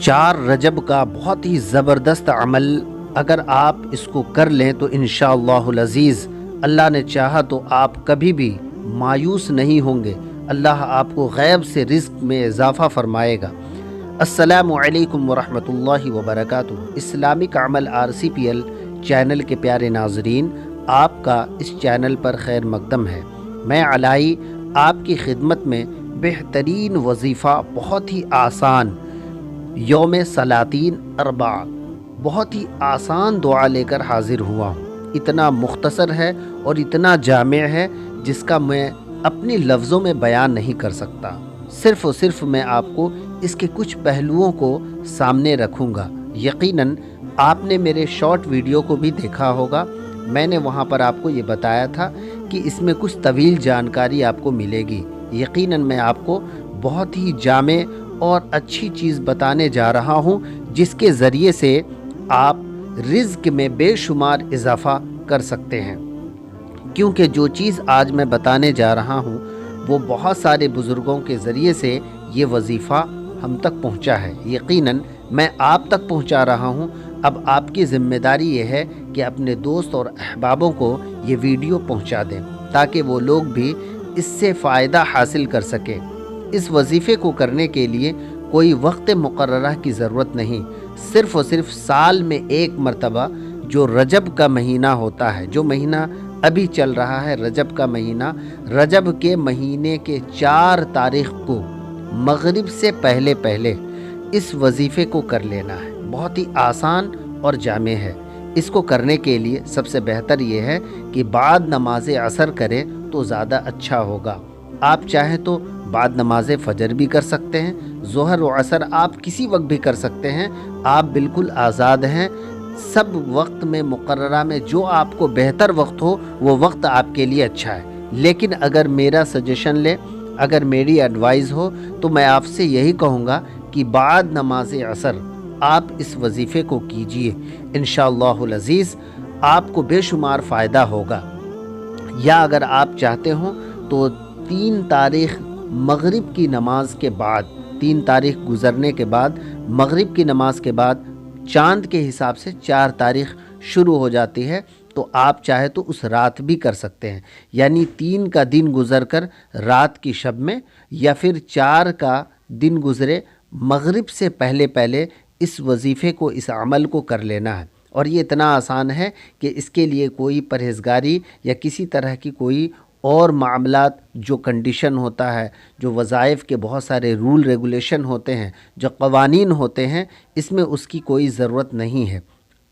4 رجب کا بہت ہی زبردست عمل اگر آپ اس کو کر لیں تو انشاءاللہ العزیز اللہ نے چاہا تو آپ کبھی بھی مایوس نہیں ہوں گے۔ اللہ آپ کو غیب سے رزق میں اضافہ فرمائے گا۔ السلام علیکم ورحمۃ اللہ وبرکاتہ۔ اسلامک عمل RCPL چینل کے پیارے ناظرین، آپ کا اس چینل پر خیر مقدم ہے۔ میں علائی آپ کی خدمت میں بہترین وظیفہ، بہت ہی آسان یوم سلاطین اربع، بہت ہی آسان دعا لے کر حاضر ہوا ہوں۔ اتنا مختصر ہے اور اتنا جامع ہے جس کا میں اپنی لفظوں میں بیان نہیں کر سکتا۔ صرف اور صرف میں آپ کو اس کے کچھ پہلوؤں کو سامنے رکھوں گا۔ یقیناً آپ نے میرے شارٹ ویڈیو کو بھی دیکھا ہوگا۔ میں نے وہاں پر آپ کو یہ بتایا تھا کہ اس میں کچھ طویل جانکاری آپ کو ملے گی۔ یقیناً میں آپ کو بہت ہی جامع اور اچھی چیز بتانے جا رہا ہوں جس کے ذریعے سے آپ رزق میں بے شمار اضافہ کر سکتے ہیں، کیونکہ جو چیز آج میں بتانے جا رہا ہوں وہ بہت سارے بزرگوں کے ذریعے سے یہ وظیفہ ہم تک پہنچا ہے۔ یقیناً میں آپ تک پہنچا رہا ہوں۔ اب آپ کی ذمہ داری یہ ہے کہ اپنے دوست اور احبابوں کو یہ ویڈیو پہنچا دیں تاکہ وہ لوگ بھی اس سے فائدہ حاصل کر سکیں۔ اس وظیفے کو کرنے کے لیے کوئی وقت مقررہ کی ضرورت نہیں، صرف اور صرف سال میں ایک مرتبہ جو رجب کا مہینہ ہوتا ہے، جو مہینہ ابھی چل رہا ہے رجب کا مہینہ، رجب کے مہینے کے 4 تاریخ کو مغرب سے پہلے اس وظیفے کو کر لینا ہے۔ بہت ہی آسان اور جامع ہے۔ اس کو کرنے کے لیے سب سے بہتر یہ ہے کہ بعد نماز عصر کریں تو زیادہ اچھا ہوگا۔ آپ چاہیں تو بعد نماز فجر بھی کر سکتے ہیں، ظہر و عصر آپ کسی وقت بھی کر سکتے ہیں۔ آپ بالکل آزاد ہیں۔ سب وقت میں مقررہ میں جو آپ کو بہتر وقت ہو وہ وقت آپ کے لیے اچھا ہے۔ لیکن اگر میرا سجیشن لے، اگر میری ایڈوائز ہو تو میں آپ سے یہی کہوں گا کہ بعد نماز عصر آپ اس وظیفے کو کیجئے، انشاءاللہ العزیز آپ کو بے شمار فائدہ ہوگا۔ یا اگر آپ چاہتے ہوں تو 3 تاریخ مغرب کی نماز کے بعد، 3 تاریخ گزرنے کے بعد، مغرب کی نماز کے بعد چاند کے حساب سے 4 تاریخ شروع ہو جاتی ہے، تو آپ چاہے تو اس رات بھی کر سکتے ہیں۔ یعنی 3 کا دن گزر کر رات کی شب میں، یا پھر 4 کا دن گزرے مغرب سے پہلے اس وظیفے کو، اس عمل کو کر لینا ہے۔ اور یہ اتنا آسان ہے کہ اس کے لیے کوئی پرہیزگاری یا کسی طرح کی کوئی اور معاملات، جو کنڈیشن ہوتا ہے، جو وظائف کے بہت سارے رول ریگولیشن ہوتے ہیں، جو قوانین ہوتے ہیں، اس میں اس کی کوئی ضرورت نہیں ہے۔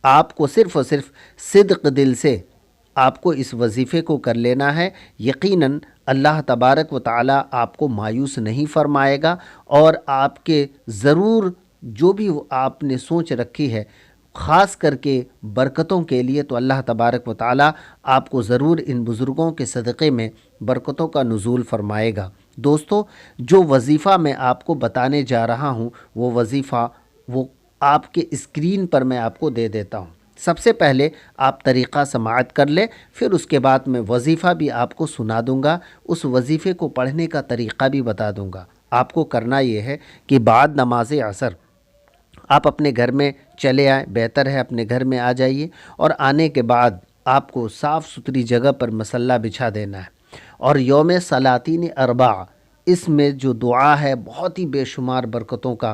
آپ کو صرف اور صرف صدق دل سے آپ کو اس وظیفے کو کر لینا ہے۔ یقیناً اللہ تبارک و تعالی آپ کو مایوس نہیں فرمائے گا، اور آپ کے ضرور جو بھی آپ نے سوچ رکھی ہے، خاص کر کے برکتوں کے لیے، تو اللہ تبارک و تعالی آپ کو ضرور ان بزرگوں کے صدقے میں برکتوں کا نزول فرمائے گا۔ دوستو، جو وظیفہ میں آپ کو بتانے جا رہا ہوں وہ وظیفہ وہ آپ کے اسکرین پر میں آپ کو دے دیتا ہوں۔ سب سے پہلے آپ طریقہ سماعت کر لیں، پھر اس کے بعد میں وظیفہ بھی آپ کو سنا دوں گا، اس وظیفے کو پڑھنے کا طریقہ بھی بتا دوں گا۔ آپ کو کرنا یہ ہے کہ بعد نماز عصر آپ اپنے گھر میں چلے آئیں، بہتر ہے اپنے گھر میں آ جائیے، اور آنے کے بعد آپ کو صاف ستھری جگہ پر مصلی بچھا دینا ہے۔ اور یوم سلاطین اربع، اس میں جو دعا ہے بہت ہی بے شمار برکتوں کا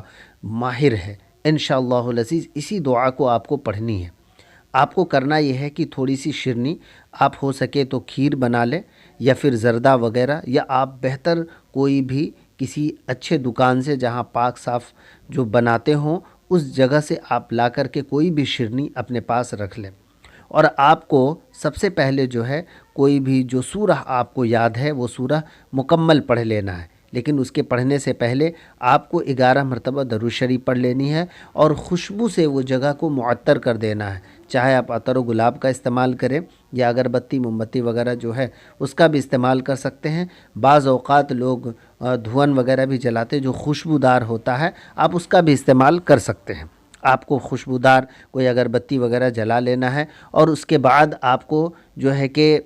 ماہر ہے۔ انشاءاللہ العزیز اسی دعا کو آپ کو پڑھنی ہے۔ آپ کو کرنا یہ ہے کہ تھوڑی سی شیرنی، آپ ہو سکے تو کھیر بنا لیں، یا پھر زردہ وغیرہ، یا آپ بہتر کوئی بھی کسی اچھے دکان سے جہاں پاک صاف جو بناتے ہوں اس جگہ سے آپ لا کر کے کوئی بھی شیرنی اپنے پاس رکھ لیں۔ اور آپ کو سب سے پہلے جو ہے کوئی بھی جو سورہ آپ کو یاد ہے وہ سورہ مکمل پڑھ لینا ہے، لیکن اس کے پڑھنے سے پہلے آپ کو 11 مرتبہ درود شریف پڑھ لینی ہے، اور خوشبو سے وہ جگہ کو معطر کر دینا ہے۔ چاہے آپ عطر و گلاب کا استعمال کریں، یا اگربتی موم بتی وغیرہ جو ہے اس کا بھی استعمال کر سکتے ہیں۔ بعض اوقات لوگ دھون وغیرہ بھی جلاتے جو خوشبودار ہوتا ہے، آپ اس کا بھی استعمال کر سکتے ہیں۔ آپ کو خوشبودار کوئی اگربتی وغیرہ جلا لینا ہے، اور اس کے بعد آپ کو جو ہے کہ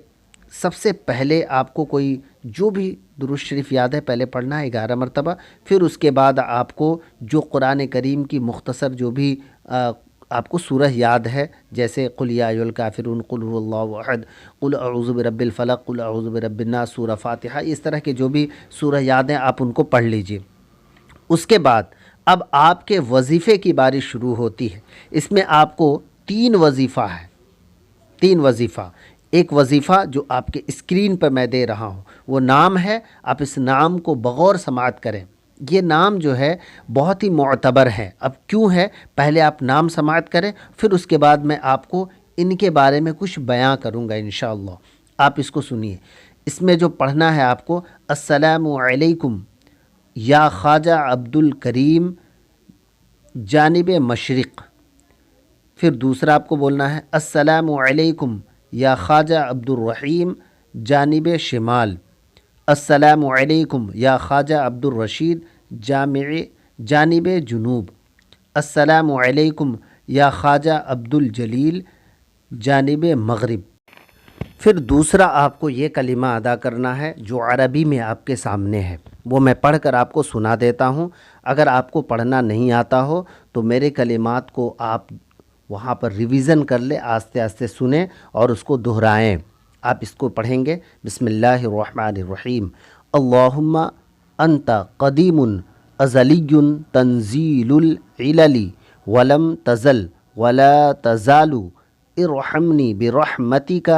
سب سے پہلے آپ کو کوئی جو بھی درود شریف یاد ہے پہلے پڑھنا ہے 11 مرتبہ، پھر اس کے بعد آپ کو جو قرآن کریم کی مختصر جو بھی آپ کو سورہ یاد ہے، جیسے قل یا ایھا الکافرون، قل هو اللہ احد، قل اعوذ برب الفلق، قل اعوذ برب الناس، سورہ فاتحہ، اس طرح کے جو بھی سورہ یاد ہیں آپ ان کو پڑھ لیجئے۔ اس کے بعد اب آپ کے وظیفے کی باری شروع ہوتی ہے۔ اس میں آپ کو 3 وظیفہ ہے، 3 وظیفہ۔ ایک وظیفہ جو آپ کے اسکرین پر میں دے رہا ہوں وہ نام ہے، آپ اس نام کو بغور سماعت کریں۔ یہ نام جو ہے بہت ہی معتبر ہے۔ اب کیوں ہے؟ پہلے آپ نام سماعت کریں، پھر اس کے بعد میں آپ کو ان کے بارے میں کچھ بیان کروں گا انشاءاللہ۔ آپ اس کو سنیے۔ اس میں جو پڑھنا ہے آپ کو، السلام علیکم یا خواجہ عبد الکریم جانب مشرق۔ پھر دوسرا آپ کو بولنا ہے السلام علیکم یا خواجہ عبد الرحیم جانب شمال۔ السلام علیکم یا خواجہ عبد الرشید جانب جنوب۔ السلام علیکم یا خواجہ عبد الجلیل جانب مغرب۔ پھر دوسرا آپ کو یہ کلمہ ادا کرنا ہے جو عربی میں آپ کے سامنے ہے، وہ میں پڑھ کر آپ کو سنا دیتا ہوں۔ اگر آپ کو پڑھنا نہیں آتا ہو تو میرے کلمات کو آپ وہاں پر ریویژن کر لیں، آہستہ آہستہ سنیں اور اس کو دہرائیں۔ آپ اس کو پڑھیں گے، بسم اللہ الرحمن الرحیم، اللہم انت قدیم ازلی تنزیل العلل ولم تزل ولا تزال ارحمنی برحمتک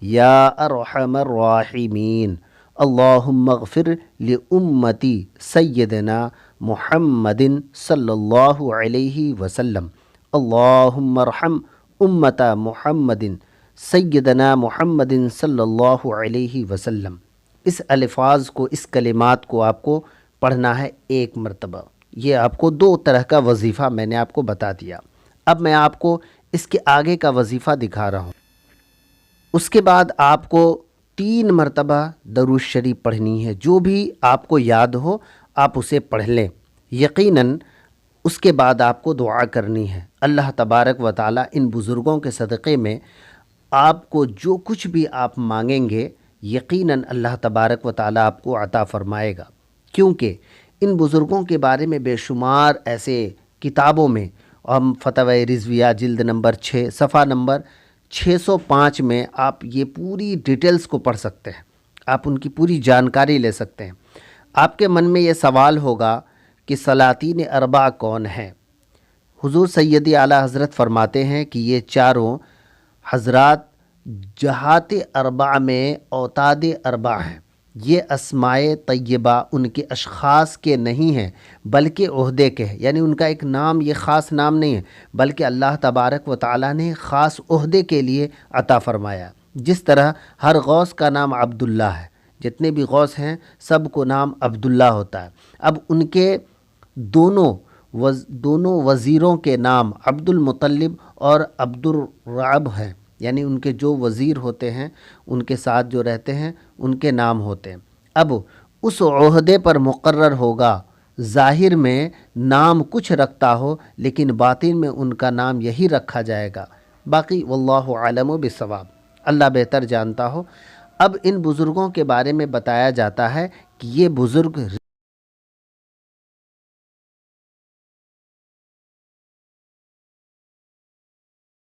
یا ارحم الراحمین، اللہم اغفر لامتی سیدنا محمد صلی اللہ علیہ وسلم، اللہم ارحم امت محمد سیدنا محمد صلی اللہ علیہ وسلم۔ اس الفاظ کو، اس کلمات کو آپ کو پڑھنا ہے 1 مرتبہ۔ یہ آپ کو 2 طرح کا وظیفہ میں نے آپ کو بتا دیا۔ اب میں آپ کو اس کے آگے کا وظیفہ دکھا رہا ہوں۔ اس کے بعد آپ کو 3 مرتبہ درود شریف پڑھنی ہے، جو بھی آپ کو یاد ہو آپ اسے پڑھ لیں یقیناً۔ اس کے بعد آپ کو دعا کرنی ہے۔ اللہ تبارک و تعالیٰ ان بزرگوں کے صدقے میں آپ کو جو کچھ بھی آپ مانگیں گے یقیناً اللہ تبارک و تعالیٰ آپ کو عطا فرمائے گا، کیونکہ ان بزرگوں کے بارے میں بے شمار ایسے کتابوں میں، ہم فتاوی رضویہ جلد نمبر 6 صفحہ نمبر 605 میں آپ یہ پوری ڈیٹیلز کو پڑھ سکتے ہیں، آپ ان کی پوری جانکاری لے سکتے ہیں۔ آپ کے من میں یہ سوال ہوگا کہ سلاطین اربع کون ہیں؟ حضور سیدی اعلیٰ حضرت فرماتے ہیں کہ یہ چاروں حضرات جہات اربع میں اوتاد اربع ہیں۔ یہ اسماء طیبہ ان کے اشخاص کے نہیں ہیں بلکہ عہدے کے ہیں، یعنی ان کا ایک نام، یہ خاص نام نہیں ہے بلکہ اللہ تبارک و تعالیٰ نے خاص عہدے کے لیے عطا فرمایا۔ جس طرح ہر غوث کا نام عبداللہ ہے، جتنے بھی غوث ہیں سب کو نام عبداللہ ہوتا ہے۔ اب ان کے دونوں وزیروں کے نام عبد المطلب اور عبد الرعب ہیں، یعنی ان کے جو وزیر ہوتے ہیں ان کے ساتھ جو رہتے ہیں ان کے نام ہوتے ہیں۔ اب اس عہدے پر مقرر ہوگا، ظاہر میں نام کچھ رکھتا ہو لیکن باطن میں ان کا نام یہی رکھا جائے گا، باقی واللہ عالم بالصواب، اللہ بہتر جانتا ہو۔ اب ان بزرگوں کے بارے میں بتایا جاتا ہے کہ یہ بزرگ